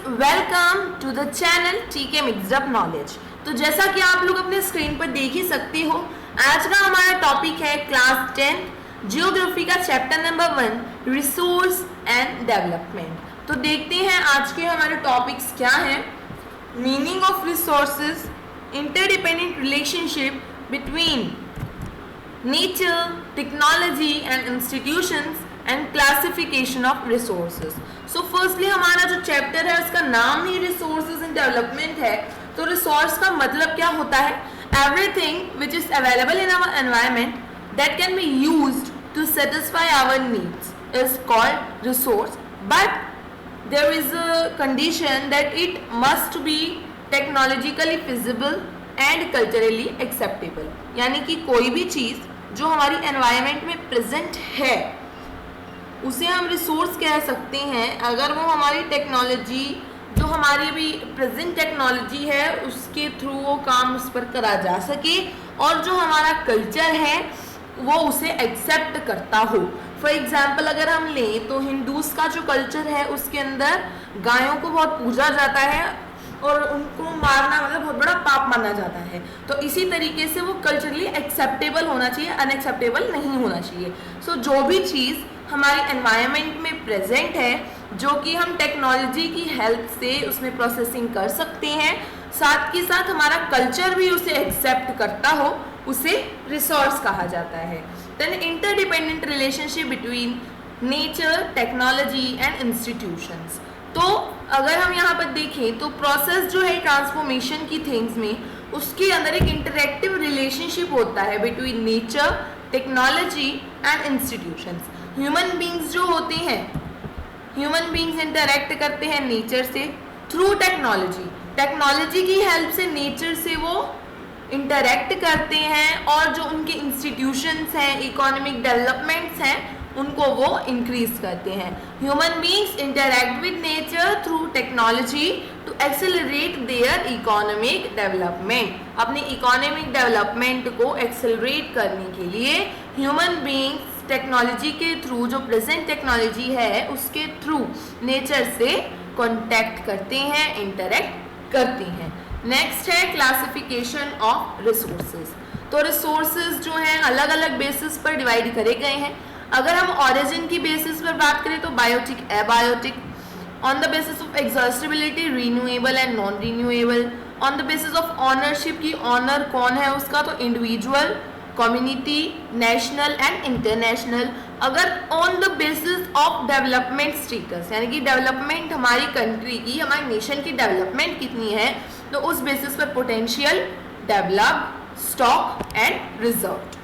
Welcome to the channel टीके mixed up knowledge. तो जैसा कि आप लोग अपने स्क्रीन पर देख ही सकते हो, आज का हमारा टॉपिक है क्लास 10 जियोग्राफी का chapter number 1 resource and development. तो देखते हैं आज के हमारे टॉपिक्स क्या हैं। Meaning of resources, interdependent relationship between nature, technology and institutions and classification of resources. So firstly हमारा जो चैप्टर है उसका नाम ही रिसोर्सेज एंड डेवलपमेंट है। तो रिसोर्स का मतलब क्या होता है? Everything which is available in our environment that can be used to satisfy our needs is called resource, but there is a condition that it must be technologically feasible and culturally acceptable। यानी कि कोई भी चीज़ जो हमारी environment में present है उसे हम रिसोर्स कह सकते हैं अगर वो हमारी टेक्नोलॉजी, जो हमारी भी प्रेजेंट टेक्नोलॉजी है उसके थ्रू वो काम उस पर करा जा सके और जो हमारा कल्चर है वो उसे एक्सेप्ट करता हो। फॉर एग्जाम्पल अगर हम लें तो हिंदूज का जो कल्चर है उसके अंदर गायों को बहुत पूजा जाता है और उनको मारना मतलब बहुत बड़ा पाप माना जाता है। तो इसी तरीके से वो कल्चरली एक्सेप्टेबल होना चाहिए, अनएक्सेप्टेबल नहीं होना चाहिए। सो जो भी चीज़ हमारी एनवायरनमेंट में प्रेजेंट है जो कि हम टेक्नोलॉजी की हेल्प से उसमें प्रोसेसिंग कर सकते हैं, साथ के साथ हमारा कल्चर भी उसे एक्सेप्ट करता हो, उसे रिसोर्स कहा जाता है। Then interdependent relationship between nature, technology and institutions. तो अगर हम यहाँ पर देखें तो प्रोसेस जो है ट्रांसफॉर्मेशन की थिंग्स में, उसके अंदर एक इंटरेक्टिव रिलेशनशिप होता है between nature, technology and institutions. Human beings जो होते हैं, ह्यूमन बींग्स इंटरेक्ट करते हैं नेचर से थ्रू टेक्नोलॉजी। टेक्नोलॉजी की हेल्प से नेचर से वो इंटरेक्ट करते हैं और जो उनके इंस्टीट्यूशंस हैं, इकोनॉमिक डेवलपमेंट्स हैं, उनको वो इंक्रीज करते हैं। Human beings interact with nature through technology to accelerate their economic development. अपनी इकोनॉमिक डेवलपमेंट को एक्सेलरेट करने के लिए ह्यूमन बींग्स टेक्नोलॉजी के थ्रू, जो प्रेजेंट टेक्नोलॉजी है उसके थ्रू नेचर से कॉन्टैक्ट करते हैं, इंटरेक्ट करते हैं। नेक्स्ट है क्लासिफिकेशन ऑफ रिसोर्सेज। तो रिसोर्सेज जो हैं अलग अलग बेसिस पर डिवाइड करे गए हैं। अगर हम ऑरिजिन की बेसिस पर बात करें तो biotic, abiotic, on the basis of exhaustibility renewable and non renewable, on the basis of ownership की ऑनर कौन है उसका, तो individual, community, national and international. अगर on the basis of development status, यानी कि डेवलपमेंट हमारी कंट्री की, हमारी नेशन की डेवलपमेंट कितनी है, तो उस बेसिस पर potential, develop, stock and reserve.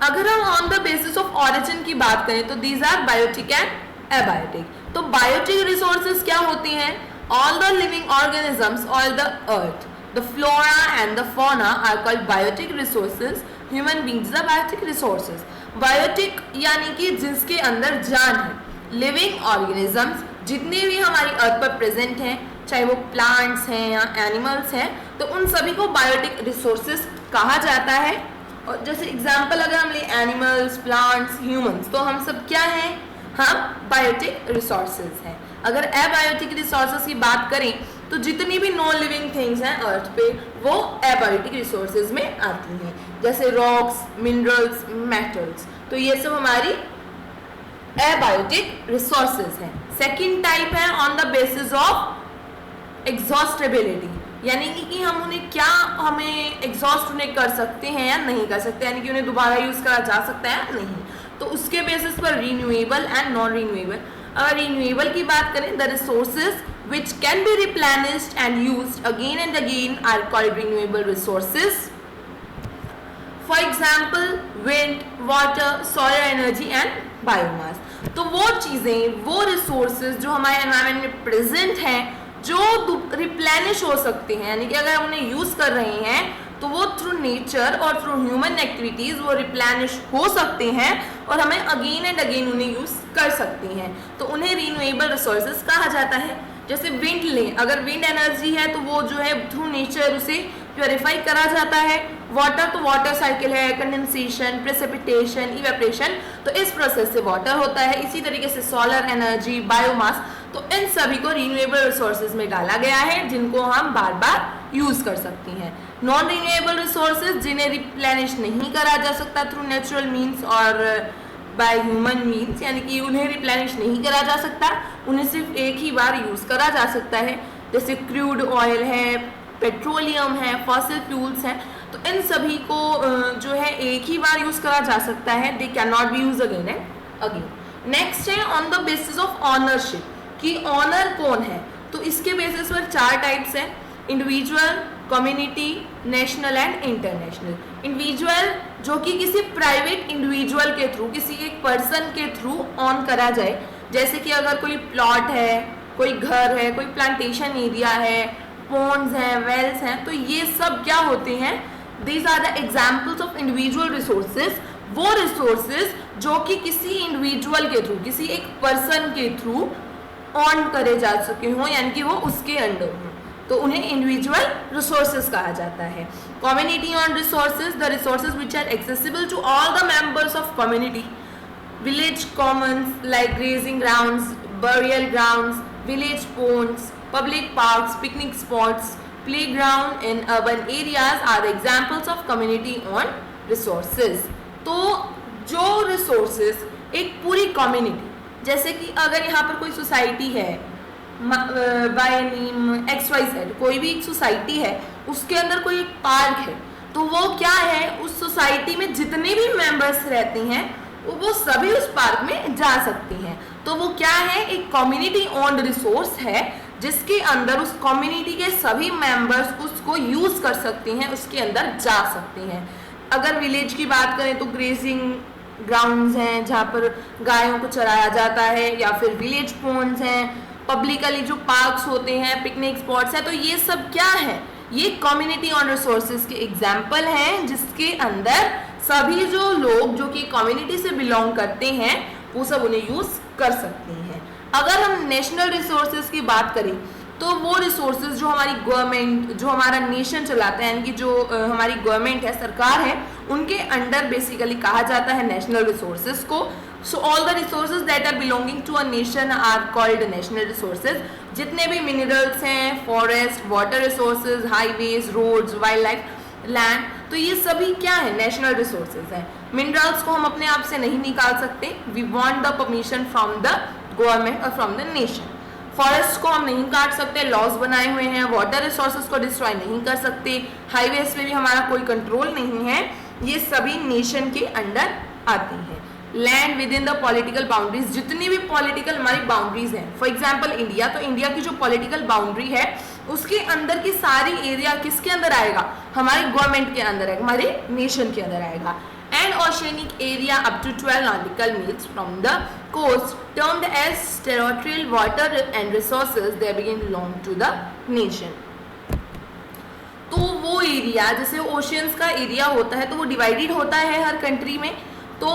अगर हम on the basis of origin की बात करें तो these are biotic and abiotic. तो बायोटिक रिसोर्सेज क्या होते हैं? All the living organisms, all the earth, the flora and the fauna are called biotic resources. Human beings are biotic resources. Biotic यानी कि जिसके अंदर जान है। लिविंग ऑर्गेनिजम्स जितने भी हमारी अर्थ पर प्रेजेंट हैं, चाहे वो प्लांट्स हैं या एनिमल्स हैं, तो उन सभी को बायोटिक रिसोर्सेज कहा जाता है। और जैसे एग्जाम्पल अगर हम लें एनिमल्स, प्लांट्स, ह्यूमंस, तो हम सब क्या हैं? हम बायोटिक रिसोर्सेज हैं। अगर एबायोटिक रिसोर्सेज की बात करें तो जितनी भी नॉन लिविंग थिंग्स हैं अर्थ पे वो एबायोटिक रिसोर्सेज में आती हैं, जैसे रॉक्स, मिनरल्स, मेटल्स। तो ये सब हमारी एबायोटिक रिसोर्सेज हैं। सेकेंड टाइप है ऑन द बेसिस ऑफ एग्जॉस्टेबिलिटी, यानी कि हम उन्हें क्या, हमें एग्जॉस्ट उन्हें कर सकते हैं या नहीं कर सकते, यानी कि उन्हें दोबारा यूज करा जा सकता है या नहीं। तो उसके बेसिस पर रिन्यूएबल एंड नॉन रिन्यूएबल। अगर रिन्यूएबल की बात करें, the resources which can be replenished and used again and again are called renewable resources. For example, wind, water, solar energy and biomass. तो वो चीज़ें, वो resources जो हमारे environment में present हैं, जो replenish हो सकते हैं, यानी कि अगर हम उन्हें यूज़ कर रहे हैं तो वो थ्रू नेचर और थ्रू ह्यूमन एक्टिविटीज़ वो रिप्लेनिश हो सकते हैं और हमें अगेन एंड अगेन उन्हें यूज़ कर सकते हैं, तो उन्हें रिन्यूएबल रिसोर्सेज कहा जाता है। जैसे विंड लें, अगर विंड एनर्जी है तो वो जो है थ्रू नेचर उसे प्योरीफाई करा जाता है। वाटर तो वाटर साइकिल है, कंडेंसेशन, प्रेसिपिटेशन, इवेपोरेशन, तो इस प्रोसेस से वाटर होता है। इसी तरीके से सोलर एनर्जी, बायोमास, तो इन सभी को रिन्यूएबल रिसोर्सेज में डाला गया है, जिनको हम बार बार यूज कर सकती हैं। नॉन रिन्यूएबल रिसोर्सेज जिन्हें रिप्लेनिश नहीं करा जा सकता थ्रू नेचुरल मीन्स और बाय ह्यूमन मीन्स, यानी कि उन्हें रिप्लेनिश नहीं करा जा सकता, उन्हें सिर्फ एक ही बार यूज करा जा सकता है, जैसे क्रूड ऑयल है, पेट्रोलियम है, फॉसिल फ्यूल्स हैं। तो इन सभी को जो है एक ही बार यूज करा जा सकता है, they can not be use again and again. Next है on the basis of ownership, कि ऑनर कौन है। तो इसके बेसिस पर 4 टाइप्स हैं, individual, community, national and international. Individual जो कि किसी प्राइवेट इंडिविजुअल के थ्रू, किसी एक पर्सन के थ्रू ऑन करा जाए, जैसे कि अगर कोई प्लॉट है, कोई घर है, कोई प्लांटेशन एरिया है, पॉन्ड्स हैं, वेल्स हैं, तो ये सब क्या होते हैं, these are the examples of individual resources. वो रिसोर्सेज जो कि किसी इंडिविजुअल के थ्रू, किसी एक पर्सन के थ्रू ऑन करे जा सके हों, यानी कि वो उसके अंडर हों, तो उन्हें इंडिविजुअल रिसोर्सेज कहा जाता है। Community owned resources, the resources which are accessible to all the members of community, village commons like grazing grounds, burial grounds, village ponds, public parks, picnic spots, playground in urban areas are the examples of community on resources. तो जो resources एक पूरी community, जैसे कि अगर यहाँ पर कोई सोसाइटी है बाय नेम XYZ, कोई भी एक सोसाइटी है, उसके अंदर कोई एक पार्क है, तो वो क्या है, उस सोसाइटी में जितने भी मेंबर्स रहते हैं वो सभी उस पार्क में जा सकते हैं। तो वो क्या है, एक कम्युनिटी ओन्ड रिसोर्स है, जिसके अंदर उस कम्युनिटी के सभी मेंबर्स उसको यूज कर सकते हैं, उसके अंदर जा सकते हैं। अगर विलेज की बात करें तो ग्रेजिंग ग्राउंड्स हैं जहाँ पर गायों को चराया जाता है, या फिर विलेज पॉन्ड्स हैं, पब्लिकली जो पार्क्स होते हैं, पिकनिक स्पॉट्स हैं, तो ये सब क्या है, ये कम्युनिटी ऑन रिसोर्सेज के एग्जाम्पल हैं, जिसके अंदर सभी जो लोग जो कि कम्युनिटी से बिलोंग करते हैं वो सब उन्हें यूज कर सकते हैं। अगर हम नेशनल रिसोर्सेज की बात करें तो वो रिसोर्सेज जो हमारी गवर्नमेंट, जो हमारा नेशन चलाता है, यानी कि जो हमारी गवर्नमेंट है, सरकार है, उनके अंडर बेसिकली कहा जाता है नेशनल रिसोर्सेज को। So all the resources that are belonging to a nation are called national resources. जितने भी मिनरल्स हैं, forest, water resources, highways, roads, wildlife, land, तो ये सभी क्या है, नेशनल रिसोर्सेज हैं। मिनरल्स को हम अपने आप से नहीं निकाल सकते, we want the permission from the government और फ्रॉम द नेशन। फॉरेस्ट को हम नहीं काट सकते, लॉज बनाए हुए हैं। वाटर रिसोर्सेज को डिस्ट्रॉय नहीं कर सकते, हाईवेज पे भी हमारा कोई कंट्रोल नहीं है, ये सभी नेशन के अंडर आती हैं। Land with in the political boundaries, जितनी भी पॉलिटिकल हमारी बाउंड्रीज हैं, फॉर एग्जाम्पल इंडिया, तो इंडिया की जो पॉलिटिकल बाउंड्री है उसके अंदर की सारी एरिया किसके अंदर आएगा, हमारे गवर्नमेंट के अंदर आएगा, हमारे नेशन के अंदर आएगा। And oceanic area up to 12 nautical miles from the coast termed as territorial water and resources they belong to the nation। तो वो एरिया, जैसे ओशियंस का एरिया होता है तो वो डिवाइडेड होता है हर कंट्री में, तो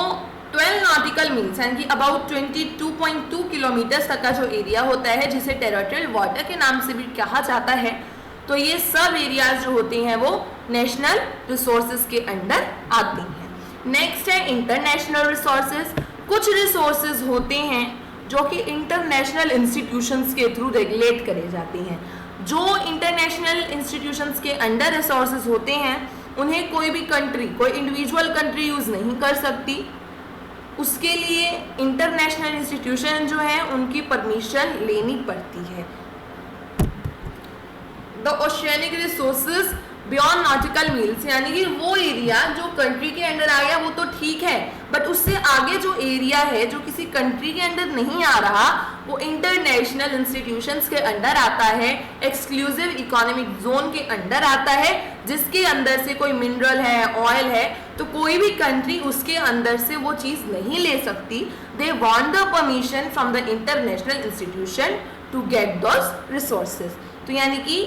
12 nautical miles यानी कि अबाउट 22.2 किलोमीटर तक का जो एरिया होता है, जिसे टेरिटोरियल वाटर के नाम से भी कहा जाता है, तो ये सब एरियाज जो होते हैं वो नेशनल रिसोर्सेज के अंडर आते हैं। नेक्स्ट है इंटरनेशनल रिसोर्सेज। कुछ रिसोर्सेज होते हैं जो कि इंटरनेशनल इंस्टीट्यूशंस के थ्रू रेगुलेट करे जाते हैं। जो इंटरनेशनल इंस्टीट्यूशंस के अंडर रिसोर्सेज होते हैं उन्हें कोई भी कंट्री, कोई इंडिविजुअल कंट्री यूज नहीं कर सकती, उसके लिए इंटरनेशनल इंस्टीट्यूशन जो है उनकी परमिशन लेनी पड़ती है। The oceanic resources beyond nautical meals, यानी कि वो एरिया जो कंट्री के अंडर आ गया वो तो ठीक है, बट उससे आगे जो एरिया है जो किसी कंट्री के अंडर नहीं आ रहा, वो इंटरनेशनल इंस्टीट्यूशंस के अंडर आता है, एक्सक्लूसिव इकोनॉमिक जोन के अंडर आता है, जिसके अंदर से कोई मिनरल है, ऑयल है, तो कोई भी कंट्री उसके अंदर से वो चीज़ नहीं ले सकती। They want the permission from the international institution to get those resources. तो यानी कि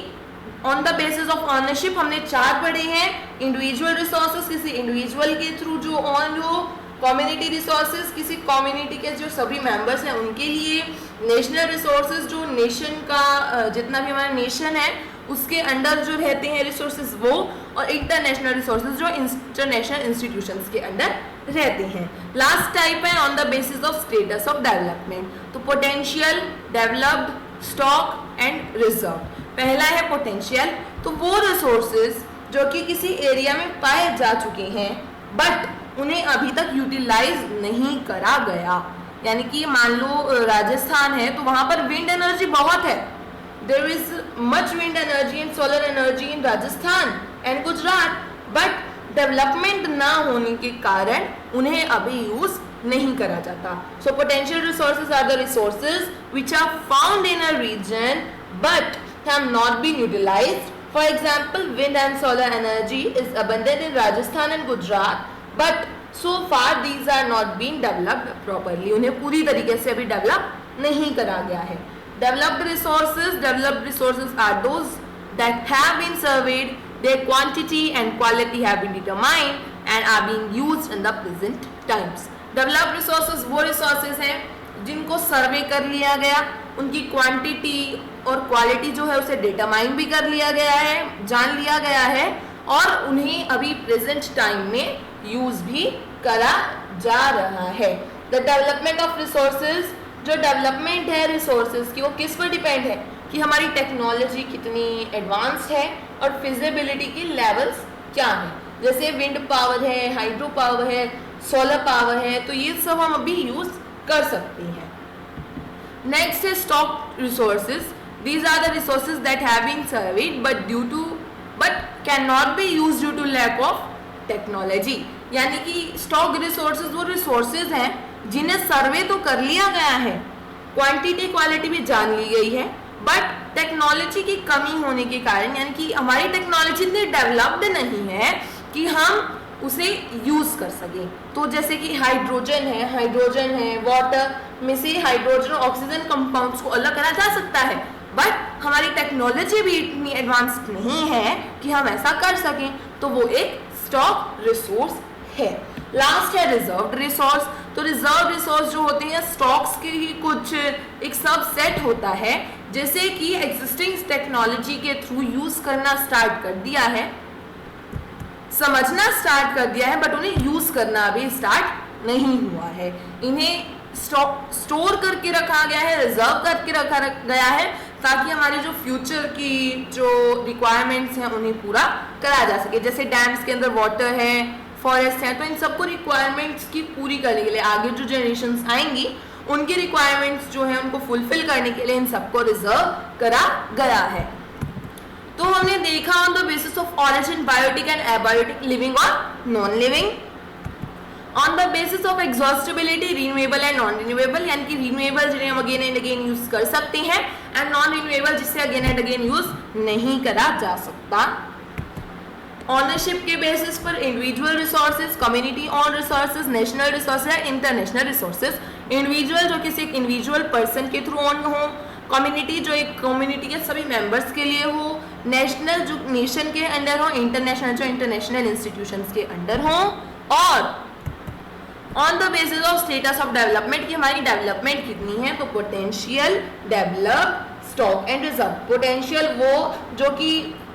on the basis of ownership हमने 4 पढ़े हैं। इंडिविजुअल रिसोर्सेज किसी इंडिविजुअल के थ्रू जो ऑन हो, कम्युनिटी रिसोर्सेज किसी कम्युनिटी के जो सभी मेंबर्स हैं उनके लिए, नेशनल रिसोर्सेज जो नेशन का जितना भी हमारा नेशन है उसके अंडर जो रहते हैं रिसोर्सेज वो, और इंटरनेशनल रिसोर्सेज जो इंटरनेशनल इंस्टीट्यूशंस के अंडर रहते हैं। लास्ट टाइप है on the basis of status of development, तो potential, developed, stock and reserve. पहला है पोटेंशियल, तो वो रिसोर्सेज जो कि किसी एरिया में पाए जा चुके हैं बट उन्हें अभी तक यूटिलाइज नहीं करा गया। यानी कि मान लो राजस्थान है तो वहां पर विंड एनर्जी बहुत है, there is much wind energy and solar energy in Rajasthan and Gujarat, but development ना होने के कारण उन्हें अभी यूज नहीं करा जाता। So potential resources are the resources which are found in a region but have not been utilised. For example, wind and solar energy is abundant in Rajasthan and Gujarat, but so far these are not being developed properly. उन्हें पूरी तरीके से अभी develop नहीं करा गया है। Developed resources are those that have been surveyed, their quantity and quality have been determined and are being used in the present times. Developed resources वो resources हैं जिनको सर्वे कर लिया गया, उनकी क्वांटिटी और क्वालिटी जो है उसे डिटरमाइन भी कर लिया गया है, जान लिया गया है और उन्हें अभी प्रेजेंट टाइम में यूज भी करा जा रहा है। द डेवलपमेंट ऑफ रिसोर्सेज, जो डेवलपमेंट है रिसोर्सेज की वो किस पर डिपेंड है कि हमारी टेक्नोलॉजी कितनी एडवांस है और फिजिबिलिटी की लेवल्स क्या हैं। जैसे विंड पावर है, हाइड्रो पावर है, सोलर पावर है, तो ये सब हम अभी यूज कर सकते हैं। नेक्स्ट है stock resources, these are the resources that have been surveyed but cannot be used due to lack of technology। यानी कि स्टॉक रिसोर्सेज वो रिसोर्सेज हैं जिन्हें सर्वे तो कर लिया गया है, क्वांटिटी क्वालिटी भी जान ली गई है, बट टेक्नोलॉजी की कमी होने के कारण, यानी कि हमारी टेक्नोलॉजी इतनी डेवलप्ड नहीं है कि हम उसे यूज कर सके। तो जैसे कि हाइड्रोजन है, वाटर में से हाइड्रोजन और ऑक्सीजन कंपाउंड्स को अलग करा जा सकता है, बट हमारी टेक्नोलॉजी भी इतनी एडवांस्ड नहीं है कि हम ऐसा कर सकें, तो वो एक स्टॉक रिसोर्स है। लास्ट है रिजर्व्ड रिसोर्स, तो रिजर्व रिसोर्स जो होते हैं स्टॉक्स के ही कुछ एक सबसेट होता है, जैसे कि एग्जिस्टिंग टेक्नोलॉजी के थ्रू यूज करना स्टार्ट कर दिया है, समझना स्टार्ट कर दिया है, बट उन्हें यूज करना अभी स्टार्ट नहीं हुआ है। इन्हें स्टोर करके रखा गया है, रिजर्व करके रखा गया है, ताकि हमारे जो फ्यूचर की जो रिक्वायरमेंट्स हैं उन्हें पूरा करा जा सके। जैसे डैम्स के अंदर वाटर है, फॉरेस्ट है, तो इन सबको रिक्वायरमेंट्स की पूरी करने के लिए आगे जो जनरेशन्स आएंगी उनकी रिक्वायरमेंट्स जो है उनको फुलफिल करने के लिए इन सबको रिजर्व करा गया है। तो हमने देखा on the basis of origin, biotic and abiotic, living और non living. On the basis of exhaustibility, renewable and non renewable, यानी कि रिन्यूएबल जिन्हें हम अगेन एंड अगेन यूज कर सकते हैं, एंड नॉन रिन्यूएबल जिससे अगेन एंड अगेन यूज नहीं करा जा सकता। ऑनरशिप के बेसिस पर individual resources, community owned resources, national resources या इंटरनेशनल रिसोर्सेज। इंडिविजुअल जो किसी एक इंडिविजुअल पर्सन के थ्रू ऑन हो, कम्युनिटी जो एक कम्युनिटी के सभी मेंबर्स के लिए हो, नेशनल जो नेशन के अंडर हो, इंटरनेशनल जो इंटरनेशनल इंस्टीट्यूशंस के अंडर हो, और on the basis of status of development कि हमारी डेवलपमेंट कितनी है। तो potential, develop, stock and reserve. Potential वो जो कि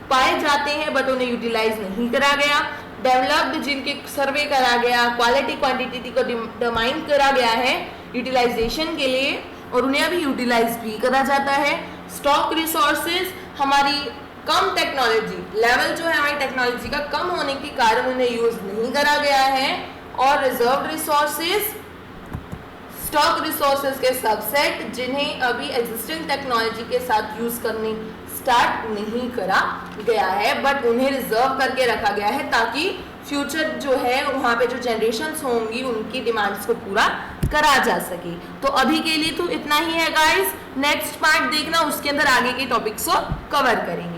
पाए जाते हैं बट उन्हें यूटिलाइज नहीं करा गया, डेवलप्ड जिनके सर्वे करा गया, क्वालिटी क्वांटिटी को डिटरमाइन करा गया है यूटिलाइजेशन के लिए और उन्हें अभी यूटिलाइज भी करा जाता है। स्टॉक रिसोर्सेज हमारी कम टेक्नोलॉजी लेवल जो है हमारी टेक्नोलॉजी का कम होने के कारण उन्हें यूज नहीं करा गया है। और रिजर्व्ड रिसोर्सेज स्टॉक रिसोर्सेज के सबसेट जिन्हें अभी एग्जिस्टिंग टेक्नोलॉजी के साथ यूज करने स्टार्ट नहीं करा गया है बट उन्हें रिजर्व करके रखा गया है ताकि फ्यूचर जो है वहाँ पे जो जनरेशन्स होंगी उनकी डिमांड्स को पूरा करा जा सके। तो अभी के लिए तो इतना ही है गाइस, नेक्स्ट पार्ट देखना, उसके अंदर आगे के टॉपिक्स को कवर करेंगे।